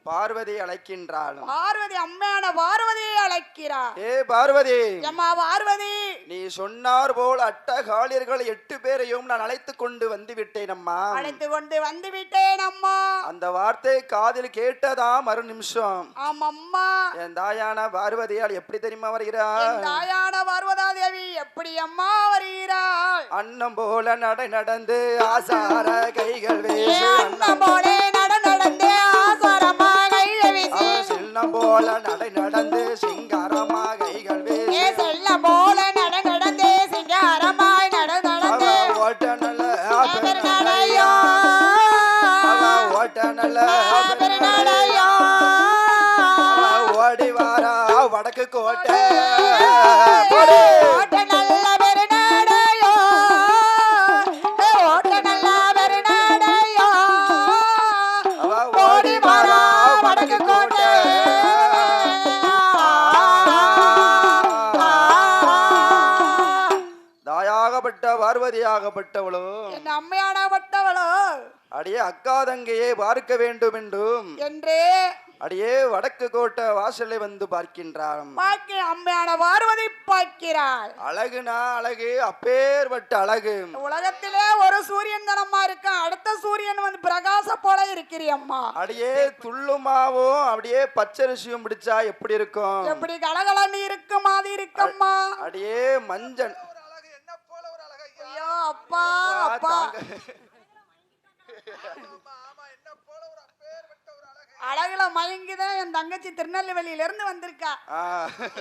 பார்வதி அழைக்கின்றாள். பார்வதி அம்மையான பார்வதியை அழைக்கிறார். ஏ பார்வதி, அம்மா பார்வதி, நீ சொன்னார் போல் அட்டகாளியர்கள் 8 பேரையும் நான் அழைத்து கொண்டு வந்து விட்டேன் அம்மா. அழைத்து கொண்டு வந்து விட்டேன் அம்மா. அந்த வார்த்தை காதில் கேட்டதா மறு நிமிஷம் ஆமம்மா, என் தாயான பார்வதியால் எப்படி தெரியுமா வருகிறாள்? என் தாயான பார்வதா தேவி எப்படி அம்மா வருகிறாள்? அன்னம் போல நடந்து ஆசார கைகள் வீசி, அன்னம் போல நடந்து ஆசாரமா கைகள் வீசி, செல்லம் போல நடந்து சிங்காரமா கைகள் வீசி, செல்லம் போல நடந்து சிங்காரமாய் நடந்து ஓட்ட நல்ல பெருநடையோ, ஓட்ட நல்ல பெருநடையோ, ஓடி வாரா வடக்கு கோட்டை ஓட்ட நல்ல பெருநடையோ, ஓட்ட நல்ல பெருநடையோ, ஓடி வாரா வடக்கு கோட்டை. தாயாகப்பட்ட பார்வதியாகப்பட்டவளோ, என் அம்மையானப்பட்டவளோ, அடியே அக்கா தங்கையே பார்க்க வேண்டும் என்றும் என்று அடியே வடக்கு கோட்டை வாசலை வந்து பார்க்கின்றாள். அம்மையான பார்வதி பார்க்கிறாள். அழகுனா அழகு, அப்பேற்பட்ட அழகு. உலகத்திலே ஒரு சூரியன் தனமா இருக்க, அடுத்த சூரியன் வந்து பிரகாச போல இருக்கிறியம்மா. அடியே துள்ளுமாவும் அப்படியே பச்சரிசியும் பிடிச்சா எப்படி இருக்கும்? எப்படி கலகலன்னு இருக்கும் அது இருக்கம்மா. அடியே மஞ்சள். ஐயோ அப்பா அப்பா, அழகுல மயங்கிதான் என் தங்கச்சி திருநெல்வேலியில இருந்து வந்திருக்கா.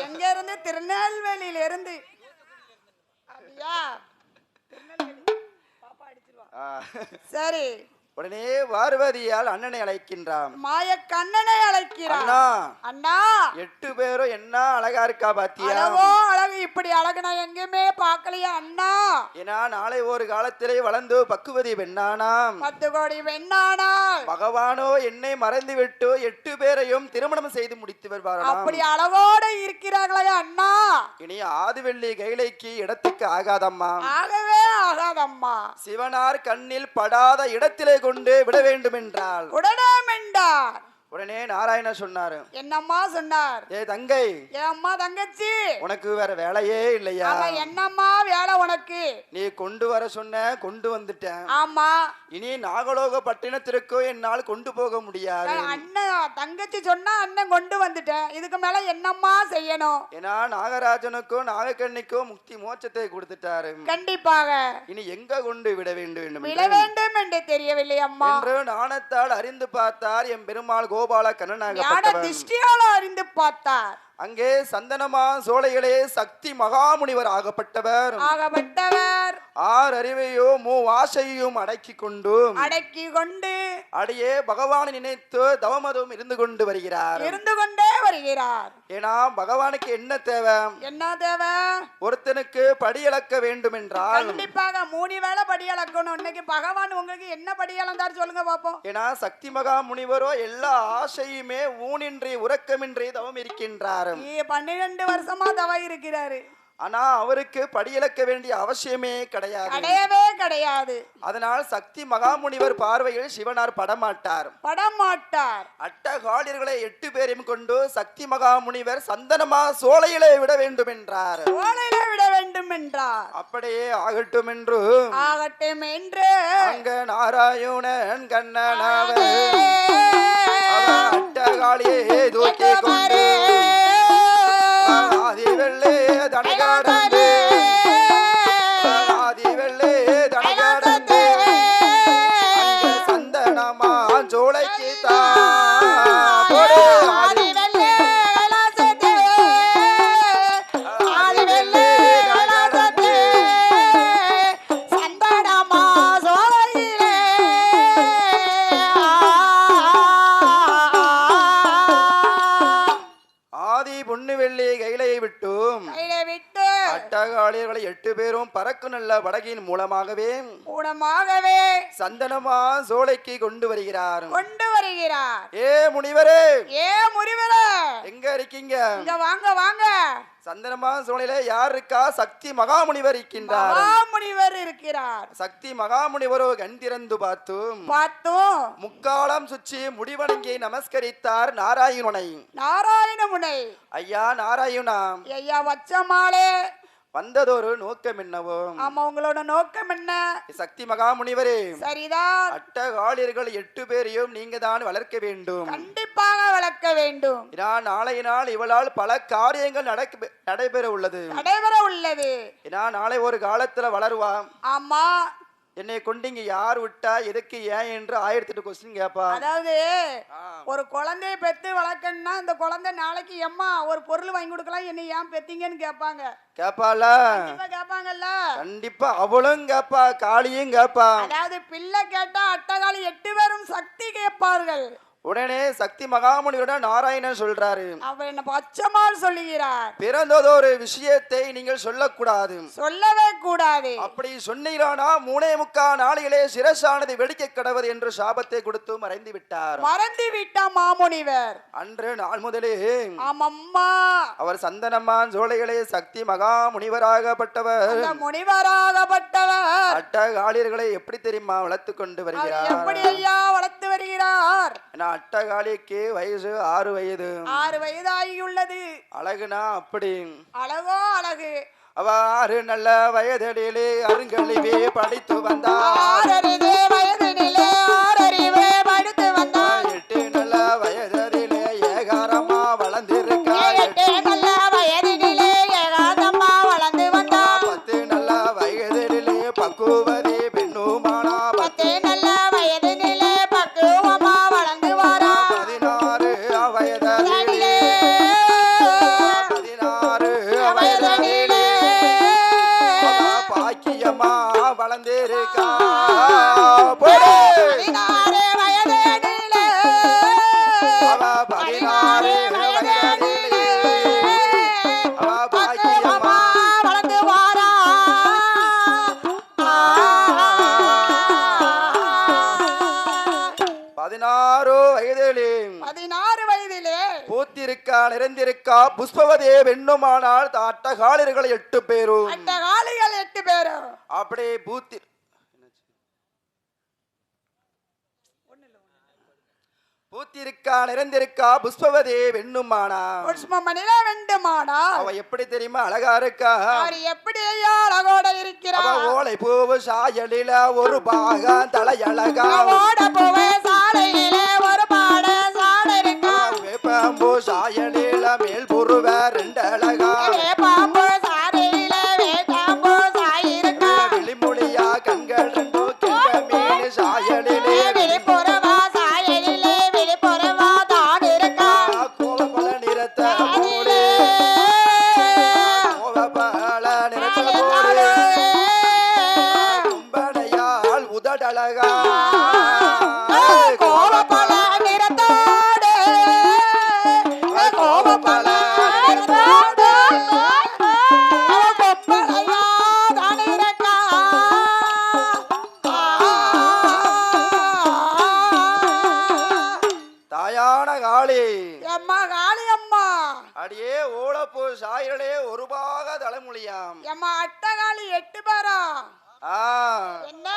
எங்க இருந்து? திருநெல்வேலியில இருந்து. அப்படியா? பாப்பா அடிச்சிருவா. சரி, உடனே பார்வதியால் அண்ணனை அழைக்கின்றான். மாய கண்ணனை அழைக்கிறான். அண்ணா 8 பேரும் என்ன அழகா இருக்கா பாத்தியா? அழகோ அழகு, இப்படி அழகு நான் எங்கேயுமே பார்க்கலையா அண்ணா. ஏன்னா நாளை ஒரு காலத்திலே வளர்ந்து பக்குவதி பெண்ணானாம், 10 கோடி பெண்ணானால் பகவானோ என்னை மறந்து விட்டு 8 பேரையும் திருமணம் செய்து முடித்து வருவாராம். அப்படி அழகோடு இருக்கிறார்களே அண்ணா. இனி ஆதிவெள்ளி கைலைக்கு இடத்துக்கு ஆகாதம்மா, ஆகவே ஆகாதம்மா. சிவனார் கண்ணில் படாத இடத்திலே கொண்டு விட வேண்டும் என்றால் உடனேமென்றார். உடனே நாராயண சொன்னாரு. என்னம்மா சொன்னார்? ஏ தங்கை, ஏ அம்மா தங்கச்சி, உனக்கு வேற வேலையே இல்லையா? என்னம்மா வேலை உனக்கு? நீ கொண்டு வர சொன்ன, கொண்டு வந்துட்டேன். ஆமா, இனி நாகலோக பட்டினத்திற்கு என்னால் கொண்டு போக முடியாது. அண்ணன் தங்கச்சி சொன்னா அண்ணன் கொண்டு வந்துட்டேன், இதுக்கு மேல என்னம்மா செய்யணும்? ஏன்னா நாகராஜனுக்கும் நாகக்கண்ணிக்கும் முக்தி மோட்சத்தை கொடுத்துட்டாரு. கண்டிப்பாக இனி எங்க கொண்டு விட வேண்டும் விட வேண்டும் என்று தெரியவில்லை அம்மா என்று நாணத்தால் அறிந்து பார்த்தார் என் பெருமாள் கோபால கண்ணனாக திருஷ்டியால அறிந்து பார்த்தார். அங்கே சந்தனமா சோலைகளே சக்தி மகாமுனிவர் ஆகப்பட்டவர் 6 அறிவையோ 3 வாசையும் அடக்கி கொண்டு அடியே பகவானை நினைத்து தவமதும் இருந்து கொண்டே வருகிறார். ஏன்னா பகவானுக்கு என்ன தேவை? ஒருத்தனுக்கு படியளக்க வேண்டும் என்றால் கண்டிப்பாக 3 வேளை படியளக்கணும். இன்னைக்கு பகவான் உங்களுக்கு என்ன படியளந்தார் சொல்லுங்க பாப்போம். ஏன்னா சக்தி மகா முனிவரோ எல்லா ஆசையுமே ஊனின்றி உறக்கமின்றி தவம் இருக்கின்றார். 12 வருஷமா தவம் இருக்கிறாரு. ஆனா அவருக்கு படியளக்க வேண்டிய அவசியமே கிடையாது. அதனால் சக்தி மகாமுனிவர் பார்வையில் சிவனார் படமாட்டார். அட்டகாளியர்களை 8 பேரையும் கொண்டு சக்தி மகாமுனிவர் சந்தனமா சோலையிலே விட வேண்டும் என்றார். அப்படியே ஆகட்டும் என்று அங்க நாராயணன் கண்ணனாவே அட்டகாளியை தூக்கி கொண்டு ஆதிவெள்ளே தனகாடந்து சந்தனமா சோலைக்கு அட்டகாளியர்களை 8 பேரும் பறக்கு நல்ல படகின் மூலமாகவே சந்தனமா சோலைக்கு கொண்டு வருகிறார். ஏ முனிவரே, எங்க இருக்கீங்க? இங்க வாங்க வாங்க. சந்தனமா சோலையில யார் இருக்கா? சக்தி மகாமுனிவர் இருக்கின்றார். மகாமுனிவர் இருக்கிறார். சக்தி மகாமுனிவரோ கண் திறந்து பார்த்தோம் முக்காலம் சுற்றி முடிவணங்கி நமஸ்கரித்தார் நாராயணனை. நாராயணமுனை. ஐயா நாராயணா, ஐயா வச்சமாலே வந்ததொரு நோக்கம் என்னவோ? ஆமா, உங்களோட நோக்கம் என்ன? சக்தி மகாமுனிவரே, சரிதான். அட்டகாளியர்கள் 8 பேரையும் நீங்க தான் வளர்க்க வேண்டும். கண்டிப்பாக வளர்க்க வேண்டும். நாளைய நாள் இவளால் பல காரியங்கள் நடைபெற உள்ளது. நாளை ஒரு காலத்துல வளருவான். ஆமா, என்னை கொண்டு இங்க யார் விட்டா, எதுக்கு, ஏன் என்று 1008 கொஸ்டின் கேப்பா. அதாவது ஒரு குழந்தைய பெத்து வளர்க்கணும்னா இந்த குழந்தை நாளைக்கு எம்மா ஒரு பொருள் வாங்கி கொடுக்கலாம், என்னை ஏன் பெத்தீங்கன்னு கேட்பாங்க. கேப்பால? கேட்பாங்கல்ல. கண்டிப்பா அவளும் கேப்பா, காளியும் கேப்பா. அதாவது பிள்ளை கேட்டா அட்டகாளி 8 பேரும் சக்தி கேட்பார்கள். உடனே சக்தி மகாமுனிவரிடம் நாராயணன் சொல்றாரு, அவர் என்ன பச்சைமால் சொல்லுகிறார், பிறந்ததொரு விஷயத்தை நீங்கள் சொல்லக்கூடாது, சொல்லவே கூடாது. அப்படி சொன்னீரானா 3.25 நாளிலே சிரசானது வெடிக்க கடவது என்று சாபத்தை கொடுத்து மறைந்து விட்டார். மறந்து விட்டா மாமுனிவர். அன்று நாள் முதலே ஆமம்மா அவர் சந்தனம்மான் சோலைகளே சக்தி மகாமுனிவராகப்பட்டவர். முனிவராகப்பட்டவர் அட்டகாளியர்களை எப்படி தெரியுமா வளர்த்து கொண்டு வருகிறார்? எப்படி ஐயா வளர்த்து வருகிறார்? அட்டகாளிக்கு வயசு 6 வயது. 6 வயது ஆகியுள்ளது. அழகுனா அப்படி அழகோ அழகு. அவ்வாறு நல்ல வயதிலே அருங்கழிவே படித்து வந்தார். 6 வயதிலே ஆறறிவே படித்து வந்தார். 8 நல்ல வயதிலே ஏகாரமா வளர்ந்திருக்கார். 8 நல்ல வயதிலே ஏகாரமா வளர்ந்து வந்தார். 10 நல்ல வயதிலே பக்குவதி பெண்ணுமானா. 10 நல்ல வயதிலே பக்குவமா வளர்ந்து வாரா. 16 வயதிலே 16 வயதிலே பாக்கியமா வளர்ந்திருக்கா. 16 வயதிலே 16 வயதிலே பாக்கியமா வளர்ந்து வாரா. 16 வயதிலே 16 வயதிலே பூத்திருக்கா நிறைந்திருக்கா புஷ்பவதே வெண்ணுமானால் அட்டகாளியர்கள் 8 பேரும். அட்டகாளிகள் 8 பேரும் அப்படியே பூத்தி பூத்திருக்கா நிறைந்திருக்கா புஷ்பவதே வெண்ணுமானா. புஷ்பமணில வெண்டுமானா. அவ எப்படி தெரியுமா அழகா இருக்கா? அவர் எப்படி ஐயா அழகோட இருக்கிறார்? அவ ஓலை பூவு சாயலில ஒரு பாகம் தலையழகா. ஓட பூவே சாலையிலே ஒரு பாட சாலை இருக்கா. வேப்பம்பூ சாயலில மேல் புருவ 2 அழகா. வேப்பம்பூ சாலையிலே வேப்பம்பூ சாய் இருக்கா. விழிமொழியா கண்கள் 2 கெண்ட மீன் சாயலிலே விழிப்புறவா சாயலிலே விழிப்புறவா தான் இருக்கா. கோவப்பல நிறத்த மூடு கோவப்பல நிறத்த மூடு கும்பனையால் உதடழகா. கோவப்பல நிறத்தோடு கோவப்பல நிறத்தோடு கொம்பளையா தான் இருக்கா. தாயான காளி எம்மா காளி அம்மா. அடியே ஓலப்பூ சாயலே ஒரு பாக தலைமொழியாம். எம்மா அட்டகாளி 8 பேரா? என்ன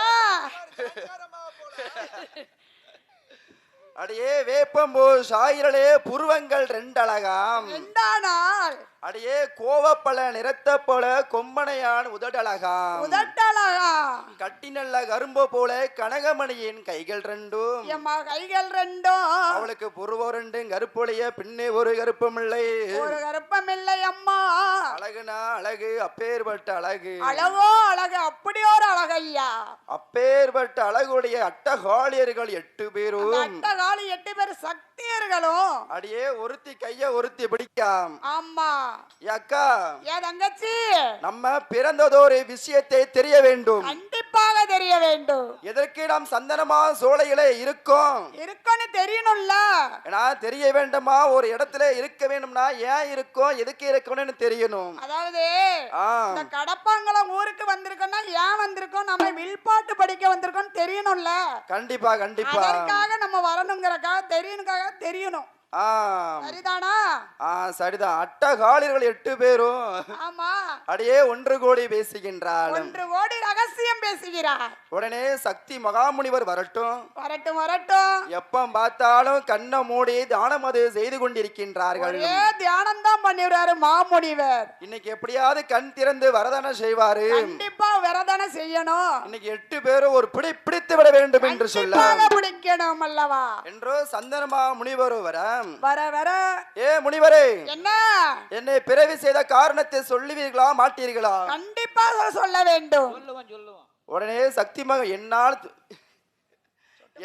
அடியே வேப்பம்பூ சாயிரலே புருவங்கள் 2 அழகாம். எண்டானால் அடியே கோவப்பல நிறத்த போல கொம்பனையான் உதடழகாம். உதட்டழகா. கட்டி நல்ல கரும்பு போல கனகமணியின் கைகள் 2. எம்மா கைகள் 2. அவளுக்கு புருவம் 2 கருப்பொழிய பின்னே ஒரு கருப்பமில்லை. ஒரு கருப்பமில்லை அம்மா. அழகுனா அழகு அப்பேற்பட்ட அழகு. அழகோ அழகு அப்படி ஒரு அழகையா. அப்பேற்பட்ட அழகுடைய அட்டகாளியர்கள் 8 பேரும். அட்டகாளி 8 பேர் சக்தியர்களும். அடியே ஒருத்தி கைய ஒருத்தி பிடிக்காம். ஆமா அக்கா, ஏ தங்கச்சி, நம்ம பிறந்ததொரு விஷயத்தை தெரிய வேண்டும். கண்டிப்பாக தெரிய வேண்டும். எதற்கு நாம் சந்தனமா சோலையிலே இருக்கோம் இருக்குன்னு தெரியணும்ல. ஏன்னா தெரிய வேண்டுமா, ஒரு இடத்துல இருக்க வேண்டும்னா ஏன் இருக்கோம், எதுக்கு இருக்கணும்னு தெரியணும். அதாவது இந்த கடப்பாங்குளம் ஊருக்கு வந்திருக்கோம்னா ஏன் வந்திருக்கோம், நம்ம வில்பாட்டு படிக்க வந்திருக்கோம் தெரியணும்ல. கண்டிப்பா கண்டிப்பா அதற்காக நம்ம வரணுங்கிறக்காக தெரியணுக்காக தெரியணும். ஆம். சரிதானா? சரிதான். அட்டகாலியர்கள் 8 பேரும் ஆமா. அடியே 1 கோடி பேசுகின்றாள். 1 கோடி ரகசியம் பேசுகிறார். உடனே சக்தி மகாமுனிவர் வரட்டும். வரட்டும் வரட்டும். எப்ப பார்த்தாலும் கண்ணை மூடி தியானம் அது செய்து கொண்டிருக்கின்றார்கள். ஒரே தியானம் தான் பண்ணிடுறாரு மாமுனிவர். இன்னைக்கு எப்படியாவது கண் திறந்து வரதான செய்வாரு. கண்டிப்பா வரதான செய்யணும். இன்னைக்கு 8 பேரும் ஒரு பிடி பிடித்து விட வேண்டும் என்று சொல்ல பிடிக்கணும் அல்லவா என்றோ சந்தனமா முனிவர் வர வர ஏ முனிவரே, என்ன என்னை பிறவி செய்த காரணத்தை சொல்லுவீர்களா மாட்டீர்களா? கண்டிப்பாக சொல்ல வேண்டும். உடனே சக்தி மகன்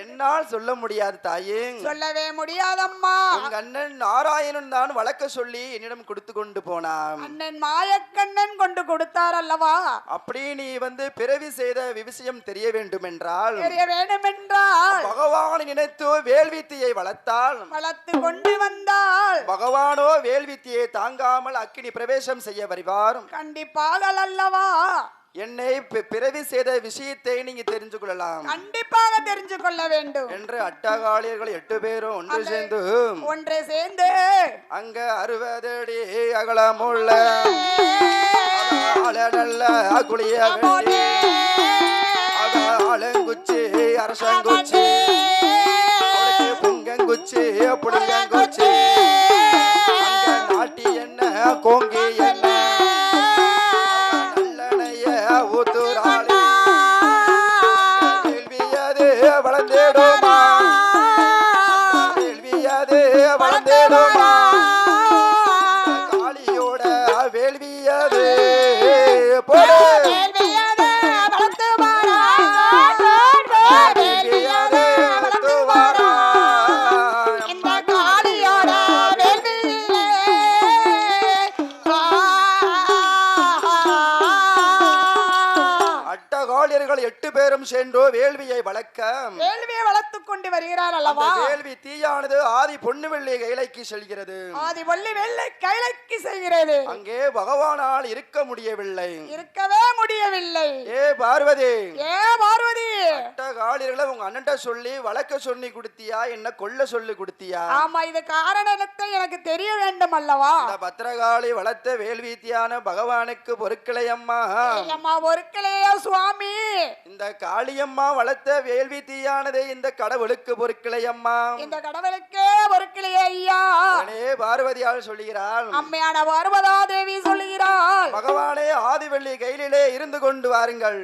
என்னால் சொல்ல முடியாது தாயே. சொல்லவே முடியாதம்மா. உங்க அண்ணன் நாராயணன் தான் வழக்க சொல்லி என்னிடம் கொடுத்து கொண்டு போனான். அண்ணன் மாயக்கண்ணன் கொண்டு கொடுத்தார் அல்லவா? அப்படி நீ பிறவி செய்த விஷயம் தெரிய வேண்டும் என்றால் பகவான் நினைத்து வேள்வித்தியை வளர்த்து கொண்டு வந்தால் பகவானோ வேள்வித்தியை தாங்காமல் அக்கினி பிரவேசம் செய்ய வருவார். கண்டிப்பாக அல்லவா? என்னை பிறவி செய்த விஷயத்தை நீங்க தெரிஞ்சு கொள்ளலாம். கண்டிப்பாக தெரிஞ்சு கொள்ள வேண்டும் என்று அட்டகாலியர்கள் 8 பேரும் ஒன்று சேர்ந்து அங்க 60 அடி அகலமுள்ள நல்ல குளிய ஆலங்குச்சி அரசங்குச்சி பொங்கங்குச்சி புளியங்குச்சி நாட்டி என்ன கோங்கி என்ன வளர்ந்தேடுமா காளியோட வேள்வியது அட்டகாலியர்கள் 8 பேரும் சென்று வேள்வியை வளர்த்துக் கொண்டு வருகிறார் அல்லவா? வேள்வி தீயானது ஆதி பொன்னுவெள்ளி கைலைக்கு செல்கிறது. ஆதி வெள்ளை கைலைக்கு செல்கிறது. அங்கே பகவானால் இருக்கவே முடியவில்லை. ஏ பார்வதி அட்டகாலியர்களை உங்க அண்ணன்ட்ட சொல்லி வழக்க சொல்லி கொடுத்தியா, என்ன கொல்ல சொல்லி கொடுத்தியா? ஆமா, இது காரணத்தை எனக்கு தெரிய வேண்டும் அல்லவா? இந்த பத்திரகாளி வளர்த்த வேள்வித்தியான பகவானுக்கு பொறுக்கலையம்மா. பொறுக்கலையா சுவாமி? இந்த காளியம்மா வளர்த்த வேள்வி தீயானது இந்த கடவுளுக்கு பொறுக்கலையம்மா. இந்த கடவுளுக்கே பொறுக்கலையே ஐயா. பார்வதியால் சொல்லுகிறாள். அம்மையான பார்வதா தேவி சொல்லுகிறாள், பகவானே ஆதிவள்ளி கையிலே இருந்து கொண்டு வாருங்கள்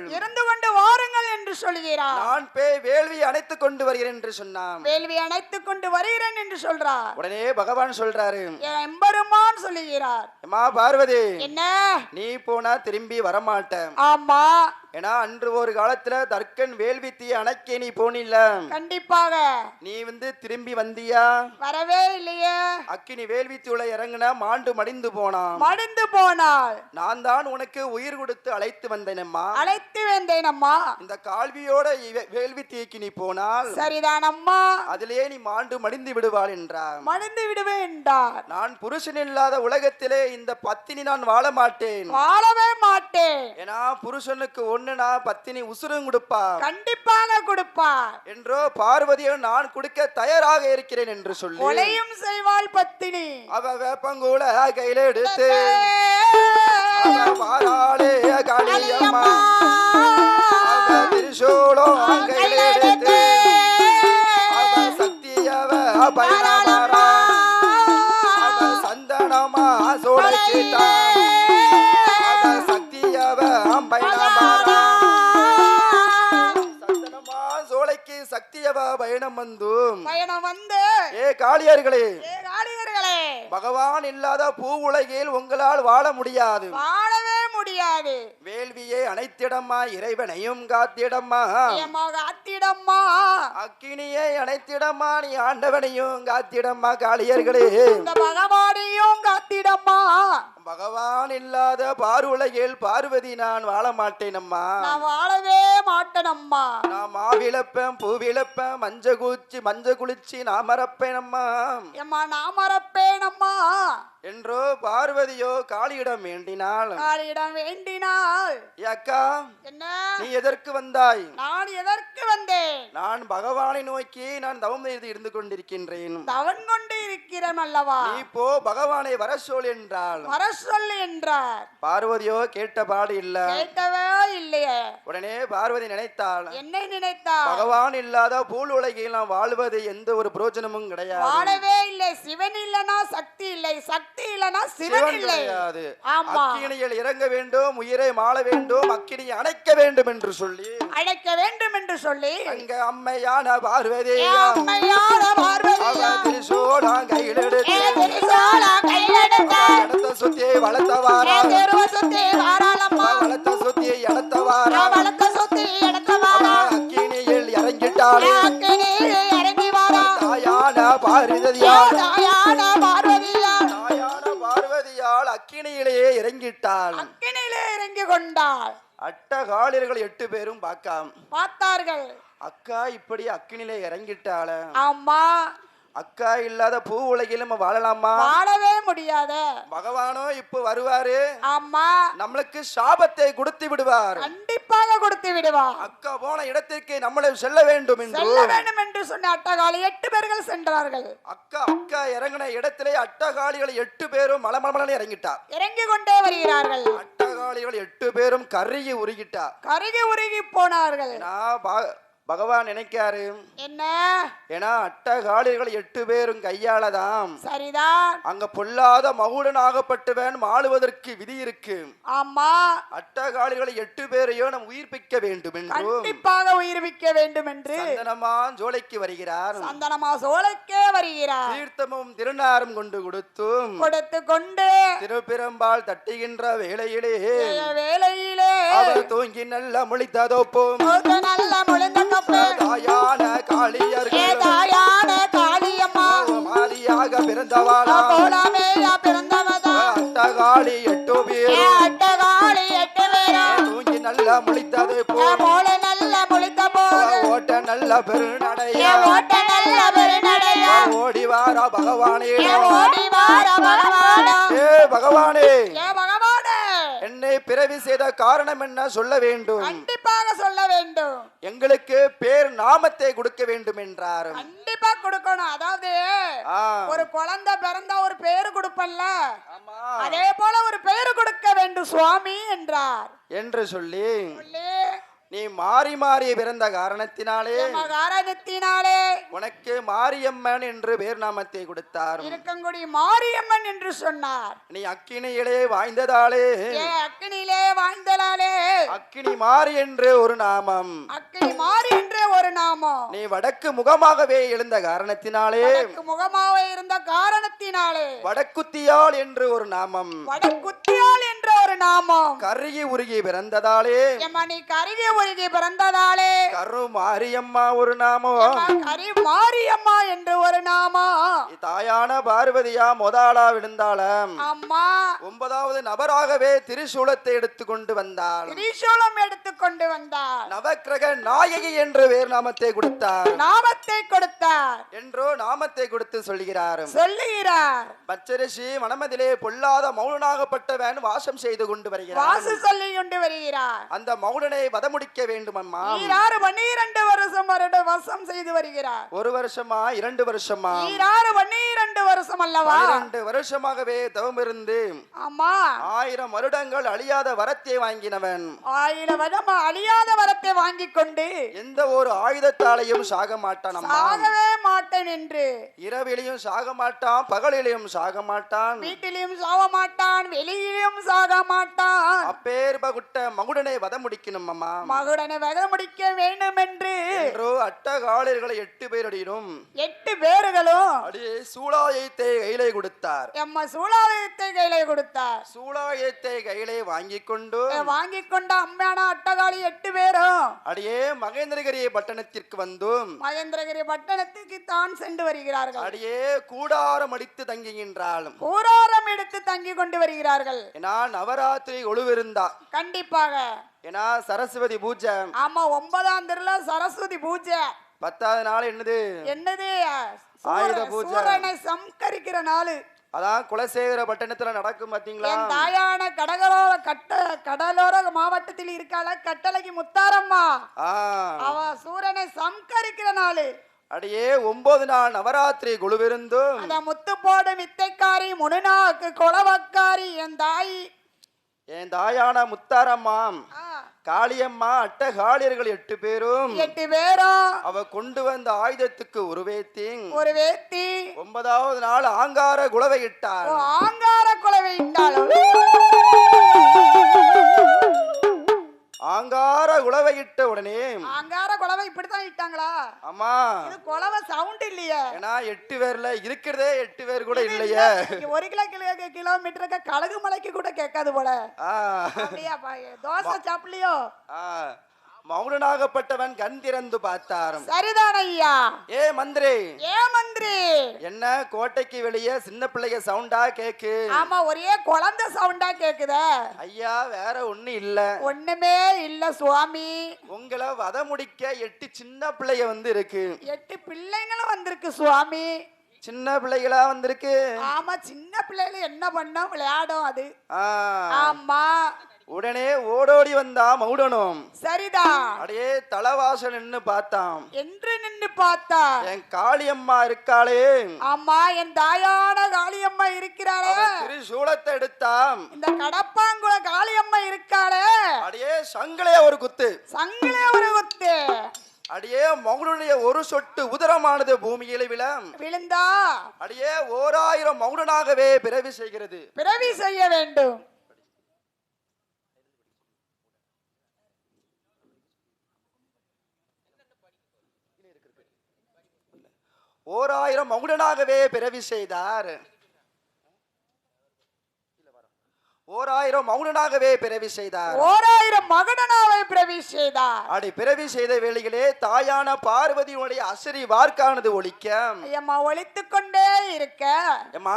என்று சொல்லுகிறார். நான் வேள்வி அணைத்துக் கொண்டு வருகிறேன் என்று சொன்னான். வேள்வி அணைத்துக் கொண்டு வருகிறேன் என்று சொல்றார். உடனே பகவான் சொல்றாரு, எம்பெருமான் சொல்லுகிறார், அம்மா பார்வதி, என்ன நீ போனா திரும்பி வரமாட்டேன். ஆமா, ஏன்னா அன்று ஒரு காலத்துல தர்க்கன் வேள்வி தீ அணைக்க நீ போனில்ல. கண்டிப்பாக நீ திரும்பி வந்தியா? வரவே இல்லையே. அக்கினி வேள்வி தீவுல இறங்குன மடிந்து போனாள். நான் தான் உனக்கு உயிர் கொடுத்து அழைத்து வந்தேனம்மா. இந்த கால்வியோட வேள்வி தீக்கு நீ போனால் சரிதான் அம்மா, அதிலே நீ மடிந்து விடுவாள் என்றார். மடிந்து விடுவேன் என்றார். நான் புருஷன் இல்லாத உலகத்திலே இந்த பத்தினி நான் வாழவே மாட்டேன். ஏன்னா புருஷனுக்கு ஒண்ணுனா பத்தினி உசுரும் கொடுப்பா, கண்டிப்பாக கொடுப்பா என்றோ பார்வதியை நான் கொடுக்க தயாராக இருக்கிறேன் என்று சொல்லி கொலையும் செய்வாள் பத்தினி. அவ வேப்பங்கூட கையில எடுத்து வாராளே காளியம்மா, அவ திரிசூலம் கையில எடுத்து அவ சக்தியவ பைரவரா, அவ சந்தனமா சோலைச்சிட்டா, அவ சக்தியவ பைரவரா, சந்தனமா சோலைக்கு சக்தியவ பயணம் வந்து ஏ காளியர்களே, பகவான் இல்லாத பூ உலகில் உங்களால் வாழவே முடியாது. வேள்வியை அனைத்திடம்மா, இறைவனையும் காத்திடம்மா, அக்கினியை அனைத்திடம்மா, நீ ஆண்டவனையும் காத்திடம்மா. காளியர்களே, பகவானையும் காத்திடம்மா. பகவான் இல்லாத உலகில் பார்வதி நான் வாழ மாட்டேனம்மா. நான் வாழவே மாட்டேனம்மா. நான் மாவிளப்பேன், பூவிளப்பேன், மஞ்ச குளிச்சு நான் மறப்பேனம்மா. நான் மறப்பேனம்மா. என்றோ பார்வதியோ காளியிடம் வேண்டினாள். அக்கா, என்ன நீ எதற்கு வந்தாய்? நான் எதற்கு வந்தேன்? நான் பகவானை நோக்கி நான் தவம் செய்து இருந்து கொண்டிருக்கின்றேன். தவன் கொண்டு இருக்கிறேன் அல்லவா? நீ போ, பகவானை வர சொல் என்றாள். வர சொல் என்றார். பார்வதியோ கேட்டபாடு இல்ல. கேட்டவே இல்லையே. உடனே பார்வதி நினைத்தாள், என்னை நினைத்தாள்? பகவான் இல்லாத பூல் உலகில் நாம் வாழ்வது எந்த ஒரு பிரயோஜனமும் கிடையாது. வாழவே இல்லை. சிவன் இல்லனா சக்தி இல்லை, சக்தி இல்லனா சிவன் இல்லை. அக்கினியில் இறங்க வேண்டும், உயிரை மாள வேண்டும், அக்கினியை அணைக்க வேண்டும் என்று சொல்லி அங்க அம்மையான பார்வதி கையில் எடுத்து சுத்தியை வளர்த்தவாரா, வளர்த்த சுத்தியை எடுத்தவாரா, அக்கினியில் இறங்கிட்டாளே தாயான பார்வதியால் அக்கினியிலேயே இறங்கிட்டாள். அக்கினியிலே இறங்கி கொண்டாள். அட்டகாலியர்கள் 8 பேரும் பார்த்தார்கள். அக்கா இப்படி அக்கினிலே இறங்கிட்டாள. ஆமா, அக்கா இல்லாத பூ உலகிலும் வாழலாமா? வாழவே முடியாத. பகவானோ இப்ப வருவாரு. ஆமா, நம்மளுக்கு சாபத்தை கொடுத்து விடுவார். கண்டிப்பாக கொடுத்து விடுவார். அக்கா போன இடத்திற்கு நம்மளை செல்ல வேண்டும் என்று சொன்ன அட்டகாலி 8 பேர்கள் சென்றார்கள். அக்கா இறங்கின இடத்திலே அட்டகாலிகள் 8 பேரும் மலமலமலன்னு இறங்கிட்டா. இறங்கி கொண்டே வருகிறார்கள். அட்டகாலிகள் 8 பேரும் கருகி உருகி போனார்கள். பகவான் நினைக்காரு என்ன? ஏன்னா அட்டகாலிகள் 8 பேரும் கையாளதாம். சரிதான். அங்க பொல்லாத மகுடன் ஆகப்பட்டவன் ஆளுவதற்கு விதி இருக்கு. ஆமா, அட்டகாலிகள் 8 பேரையும் நாம் உயிர்ப்பிக்க வேண்டும் என்று, கண்டிப்பாக உயிர்ப்பிக்க வேண்டும் என்று சந்தனமா சோலைக்கு வருகிறார். தீர்த்தமும் திருநாரும் கொண்டு கொடுத்து கொண்டு திருப்பிரம்பால் தட்டுகின்ற வேளையிலே அவர் தூங்கி நல்ல முழித்ததோப்பும் தாயான காளியம்மா மாரியாக பிறந்தவாளா அட்டகாளி 8 பேரும் தூங்கி நல்ல முழித்தது ஓட்ட நல்ல பெருநடைய ஓடிவாரா பகவானே. பகவானே, என்னை பிறவி செய்த காரணம் என்ன சொல்ல வேண்டும். கண்டிப்பாக சொல்ல வேண்டும். எங்களுக்கு பேர் நாமத்தை கொடுக்க வேண்டும் என்றார். கண்டிப்பா கொடுக்கணும். அதாவது ஒரு குழந்தை பிறந்தா ஒரு பேரு கொடுப்பல்ல, அதே போல ஒரு பேரு கொடுக்க வேண்டும் சுவாமி என்றார். என்று சொல்லி நீ மாறி பிறந்த காரணத்தினாலே உனக்கு மாரியம்மன் என்று பேர் நாமத்தை கொடுத்தார். இருக்கங்குடி மாரியம்மன் என்று சொன்னார். நீ அக்கினியிலே வாய்ந்ததாலே அக்கினி மாறி என்று ஒரு நாமம். நீ வடக்கு முகமாகவே எழுந்த காரணத்தினாலே வடக்குத்தியால் என்று ஒரு நாமம். கருகி உருகி பிறந்ததாலே கரு மாரியம்மா ஒரு நாமம். மாரியம்மா என்று ஒரு நாமம். தாயான பார்வதியா முதலா விழுந்தாளம். அம்மா 9வது நபராகவே திரிசூலத்தை எடுத்துக்கொண்டு வந்தாள். நவக்கிரக நாயகி என்று வேறு நாமத்தை கொடுத்தார். என்றோ நாமத்தை கொடுத்து சொல்லுகிறார். பச்சரிசி மனமதிலே பொல்லாத மௌனனாகப்பட்டவன் வாசம் செய்து கொண்டு வருகிறார். அந்த மௌனனை வதமுடிக்க வேண்டும் அம்மா. 12 வருஷம் வசம் செய்து வருகிறார். 1 வருஷமா 2 வருஷமா 12 வருஷம் அல்லவா? 12 வருஷமாகவே தவம் இருந்து அம்மா 1000 வருடங்கள் அழியாத வரத்தை வாங்கினவன். 1000 வருடம் அழியாத வரத்தை வாங்கிக் கொண்டு எந்த ஒரு ஆயுதத்தாலையும் சாக மாட்டான் அம்மா. சாகவே மாட்டேன் என்று இரவிலையும் சாக மாட்டான், பகலிலையும் சாக மாட்டான், வீட்டிலையும் சாக மாட்டான், வெளியிலும் சாக மாட்டான். அப்பேர்பகுட்ட மகுடனை வத முடிக்கணும் அம்மா. மகுடனை வத முடிக்க வேண்டும் என்று அட்டகாலியர்களை 8 பேரடியும் 8 பேர்களும் அடியே சூலாயத்தை கையிலே கொடுத்தார். அம்மா சூலாயத்தை கையிலே கொடுத்தார். சூலாயத்தை கையிலே வாங்கிக் கொண்டு அம்மையான அட்டகாலி 8 பேரும் அடியே மகேந்திரகிரி பட்டணத்திற்கு வந்தும் மகேந்திரகிரி பட்டணத்துக்கு தான் சென்று வருகிறார்கள். அடியே கூடாரம் அடித்து தங்குகின்றாள். கூடாரம் எடுத்து தங்கி கொண்டு வருகிறார்கள். ஏன்னா நவராத்திரி ஒழுவிருந்தா கண்டிப்பாக. ஏன்னா சரஸ்வதி பூஜை. ஆமா 9ஆம் திருல சரஸ்வதி பூஜை. 10வது நாள் என்னது ஆயுத பூஜை. சூரனை சம்கரிக்கிற நாள். அதான் குலசேகர பட்டணத்துல நடக்கும் பாத்தீங்களா? என் தாயான கடலோர மாவட்டத்தில் இருக்காள கட்டளைக்கு முத்தாரம்மா. அவ சூரனை சம்கரிக்கிற நாளு. அடியே 9 நாள் நவராத்திரி குழுவிருந்தும் அத முத்து போடும் வித்தைக்காரி முனுநாக்கு குளவக்காரி என் தாயான முத்தாரம்மா காளியம்மா அட்டகாளியர்கள் 8 பேரும் அவ கொண்டு வந்த ஆயுதத்துக்கு ஒரு வேத்தி 9வது நாள் ஆங்கார குலவை இட்டாள். ஆங்கார குலவை இட்ட உடனே ஆங்கார குலவை இப்படித்தான் இட்டாங்களா? ஆமா, இது குலவை சவுண்ட் இல்லையே. ஏன்னா 8 பேர்ல இருக்கிறதே 8 பேர் கூட இல்லையே. 1 கிலோமீட்டருக்கு கழுகு மலைக்கு கூட கேட்காது போல. அப்படியா? தோசை சாப்பிடலையோ? மௌனனாகப்பட்டவன் கண் திறந்து பார்த்தாரும். சரிதான் ஐயா. ஏ மந்திரி என்ன கோட்டைக்கு வெளியே சின்ன பிள்ளைங்க சவுண்டா கேக்கு? ஆமா, ஒரே குழந்தை சவுண்டா கேக்குதே. ஐயா, வேற ஒண்ணு இல்ல. ஒண்ணுமே இல்ல சுவாமி. உங்களை வத முடிக்க 8 சின்ன பிள்ளைங்க இருக்கு. 8 பிள்ளைங்களும் வந்திருக்கு சுவாமி. சின்ன பிள்ளைகளா வந்திருக்கு. ஆமா, சின்ன பிள்ளைகள் என்ன பண்ணோம், விளையாடும் அது. ஆமா. உடனே ஓடோடி வந்தா மௌடனும். சரிதான். அடையே தலவாசல் நின்னு பார்த்தான். என்று நின்னு பார்த்தா என் காளியம்மா இருக்காளே. ஆமா, என் தாயான காளியம்மா இருக்கிறாளே. திரிசூலத்தை எடுத்தாம். இந்த கடப்பாங்குள காளியம்மா இருக்காளே. அடையே சங்கிலே ஒரு குத்து. அடியே மௌனுடைய ஒரு சொட்டு உதரமானது பூமியில விழுந்தா அடியே 1000 மௌனனாகவே பிறவி செய்கிறது. பிறவி செய்ய வேண்டும். ஓர் 1000 மௌனனாகவே பிறவி செய்தார். 1000 மௌனனாகவே பிறவி செய்தார். 1000 மகனாவே பிறவி செய்தார். அடி பிறவி செய்த வேளையிலே தாயான பார்வதியுடைய அசரி வார்க்கானது ஒலிக்க எம்மா ஒலித்துக் கொண்டே இருக்க எம்மா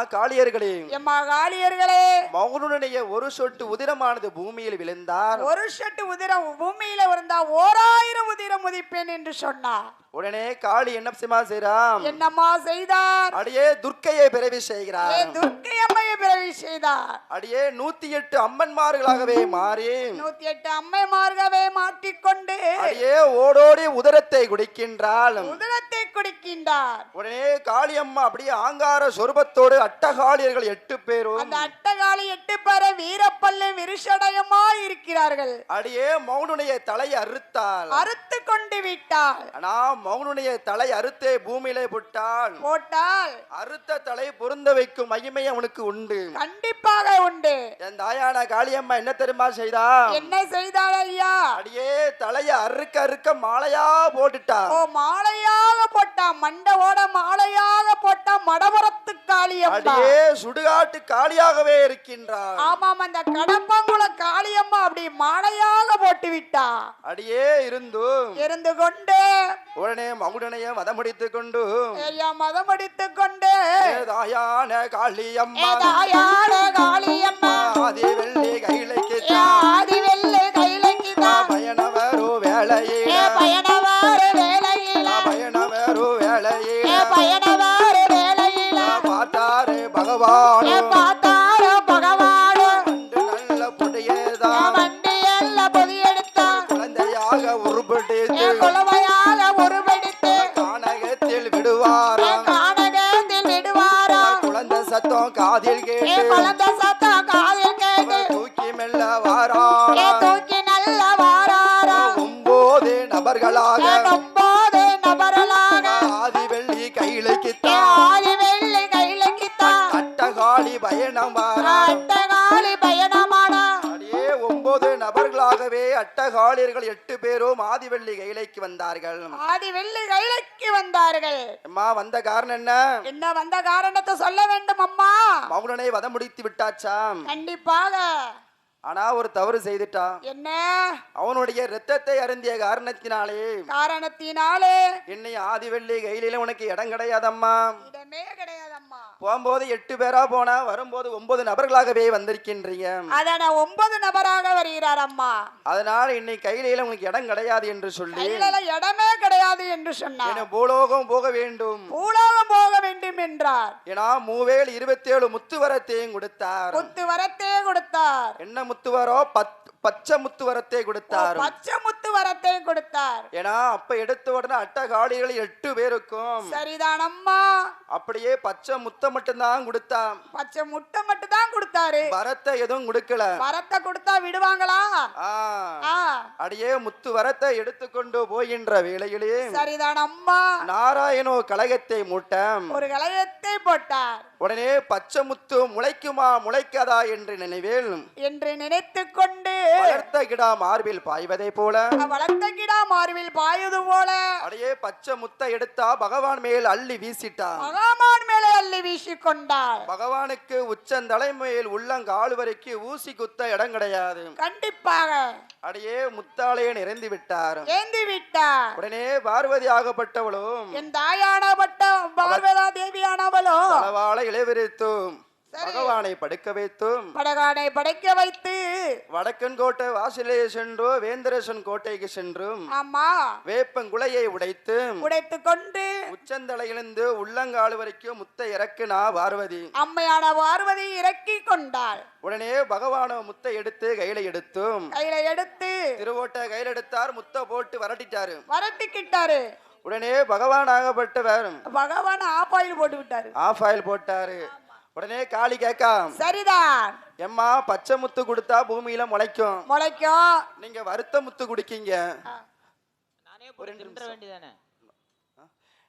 காளியர்களே மௌனுடைய ஒரு சொட்டு உதிரமானது பூமியில் விழுந்தார். ஒரு சொட்டு உதிரம் பூமியில விழுந்தா 1000 உதிரம் உதிப்பேன் என்று சொன்னார். உடனே காளி என்னம்மா செய்தார்? அடியே துர்க்கையை பிறவி செய்கிறார். துர்க்கை அம்மையை பிறவி செய்தார். அடியே 108 அம்மன்மார்களாகவே மாறி 108 அம்மைமார்களாகவே மாற்றிக்கொண்டு அடியே ஓடோடி உதரத்தை குடிக்கின்றாள். உடனே காளியம்மா அப்படியே ஆங்கார சொரூபத்தோடு அட்டகாளியர்கள் 8 பேரும் அந்த அட்டகாளி 8 பேர் வீரப்பல்லு விருஷடயமா இருக்கிறார்கள். அடியே மௌனுடைய தலையை அறுத்து கொண்டு விட்டாள். ஆனா மௌனுடைய தலை அறுத்தே பூமியிலே போட்டால் அறுத்த தலை பொருந்த வைக்கும் மகிமை அவனுக்கு உண்டு. கண்டிப்பாக உண்டு. என் தாயான காளியம்மா என்ன தெரியுமா செய்தா? என்ன செய்தாள் ஐயா? அடியே தலைய அறுக்க மாலையா போட்டுட்டா. மாலையாக போட்டா, மண்டவோட மாலையாக போட்டா. மடபுரத்து காளியம்மா அடியே சுடுகாட்டு காளியாகவே இருக்கின்றார். ஆமாம், அந்த கடப்பங்குள காளியம்மா அப்படி மாலையாக போட்டு விட்டா. அடியே இருந்து கொண்டு உடனே மகுடனைய மதமுடித்துக் கொண்டு தாயான காளியம்மா ஆதி வெள்ளி கைலைக்கு பயணவரு வேளையில பார்த்தாரு பகவான் நல்ல புடியதான் குழந்தையாக உருப்படித்து கானகத்தில் விடுவாராம். குழந்தை சத்தம் காதில் கேட்டு தூக்கி மெல்ல வாராராம். 9 நபர்களாக ஆதி வெள்ளி கைலைக்குத்தான் அட்டகாளி பயணம் அடியே 9 நபர்களாகவே அட்டகாளியர்கள் 8 பேரும் ஆதிவெள்ளி கைலைக்கு வந்தார்கள். அம்மா வந்த காரணம் என்ன வந்த காரணத்தை சொல்ல வேண்டும் அம்மா. மௌனனை வத முடித்து விட்டாச்சாம். கண்டிப்பாக. ஆனா ஒரு தவறு செய்துட்டான். என்ன? அவனுடைய இரத்தத்தை அருந்திய காரணத்தினாலே என்னை ஆதிவெள்ளி கையில உனக்கு இடம் கிடையாதம்மா. இடமே கிடையாதம்மா. போகும்போது 8 பேரா போனா வரும்போது 9 நபர்களாகவே வந்திருக்கின்றீங்க. அதான 9 நபராக வருகிறார் அம்மா. அதனால இன்னைக்கு கையில உங்களுக்கு இடம் கிடையாது என்று சொல்லி கையில இடமே கிடையாது என்று சொன்னார். என்ன பூலோகம் போக வேண்டும், பூலோகம் போக வேண்டும் என்றார். ஏன்னா மூவேல் 27 முத்து வரத்தையும் கொடுத்தார். முத்து வரத்தே கொடுத்தார். என்ன முத்து வரோ? பச்சை முத்து வரத்தை கொடுத்தார். பச்சை முத்து வரத்தை கொடுத்தார். ஏன்னா அப்ப எடுத்த உடனே அட்டகாளிகள் 8 பேருக்கும் சரிதான் அம்மா. அப்படியே பச்சை முத்தை மட்டும் தான் கொடுத்தா. பச்சை முட்டை மட்டும் தான் கொடுத்தாரு. வரத்தை எதுவும் கொடுக்கல. வரத்தை கொடுத்தா விடுவாங்களா? அடியே முத்து வரத்தை எடுத்துக்கொண்டு போகின்ற வேளையிலே சரிதான் அம்மா. நாராயணோ கலகத்தை மூட்டம் ஒரு கலகத்தை போட்டார். உடனே பச்சை முத்து முளைக்குமா முளைக்காதா என்று நினைவேல் என்று நினைத்து கொண்டு வளர்த்த கிடா மார்பில் பாய்வதை போல வளர்த்த கிடா மார்பில் பாயுது போல அடியே பச்சை முத்தை எடுத்தா பகவான் மேல் அள்ளி வீசிட்டான். பகவான் மேலே அள்ளி வீசி கொண்டார். பகவானுக்கு உச்சந்தலை மேல் உள்ளங்கால் வரைக்கும் ஊசி குத்த இடம் கிடையாது. கண்டிப்பாக அடியே முத்தாளையே நிறைந்து விட்டார். ஏந்தி விட்டார். உடனே பார்வதி ஆகப்பட்டவளும் என் தாயானப்பட்ட பார்வதா தேவியானவளும் தலவாளை இளைவிரித்தும் பகவானை படுக்க வைத்தும் பகவானை படைக்க வைத்து வடக்கன் கோட்டை வாசலே சென்றோ வேந்தரசன் கோட்டைக்கு சென்றும் ஆமா வேப்பங்குலையை உடைத்து கொண்டு உச்சந்தலையிலிருந்து உள்ளங்கால் வரைக்கும் முத்தை இறக்குனா பார்வதி. அம்மையான பார்வதி இறக்கி கொண்டாள். உடனே பகவான முத்தை எடுத்து கையில எடுத்து திருவோட்டை கையில எடுத்தார். முத்தை போட்டு வரட்டிக்கிட்டாரு. உடனே பகவான் ஆகப்பட்டவர் பகவான் ஆஃப் ஆயில் போட்டாரு. உடனே காளி கேக்கா சரிதான் எம்மா பச்சை முத்து கொடுத்தா பூமியில முளைக்கும். நீங்க வருத்த முத்து குடிக்கீங்க.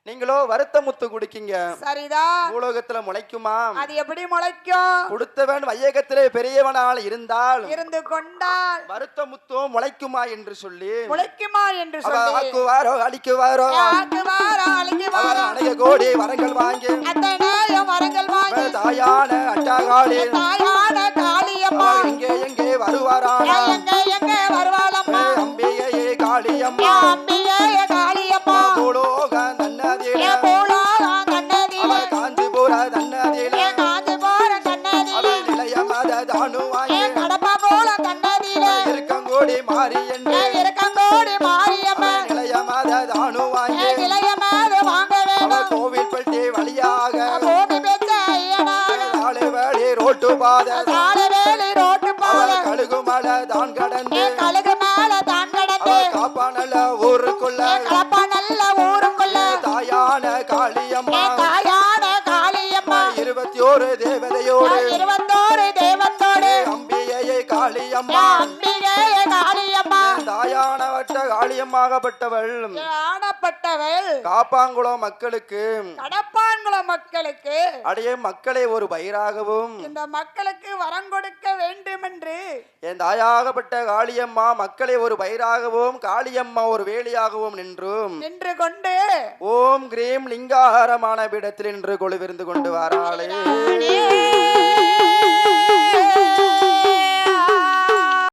நீங்களோ வருத்த முத்து குடிக்கீங்க. சரிதான் பூலோகத்துல முளைக்குமா? அது எப்படி முளைக்கும்? கொடுத்தவன் வையகத்திலே பெரியவனால் இருந்து கொண்டால் வருத்த முத்தும் முளைக்குமா என்று சொல்லி ஆக்குவாரோ அழிக்குவாரோ அநேக கோடி வரங்கள் வாங்கி தாயான அட்டாகாளி எங்கே வருவாரானா அம்பிகையே காளியம்மா பூலோக தன்னதிலே காஞ்சிபுர தன்னதிலே நிலையமத தானுவாங்கி இருக்கங்கோடி மாறி என்று நிலையமத தானுவாங்கி கோவில் பட்டி வழியாக வழி ரோட்டு பாத கழுகுமல தான் கடந்து காப்பானல்ல ஊருக்குள்ள தாயான காளியம்மா 21 தேவதையோடு அம்பிகையை காளியம்மா தாயானவற்ற காளியம்மாகப்பட்டவள் காப்பாங்குளம் மக்களுக்கு அடைய மக்களை ஒரு பயிராகவும் இந்த மக்களுக்கு வரம் கொடுக்க வேண்டும் என்று என் தாயாகப்பட்ட காளியம்மா மக்களை ஒரு பயிராகவும் காளியம்மா ஒரு வேலியாகவும் நின்று கொண்டு ஓம் கிரீம் லிங்காரமான பீடத்தில் நின்று கொழுவிருந்து கொண்டு வாராளே.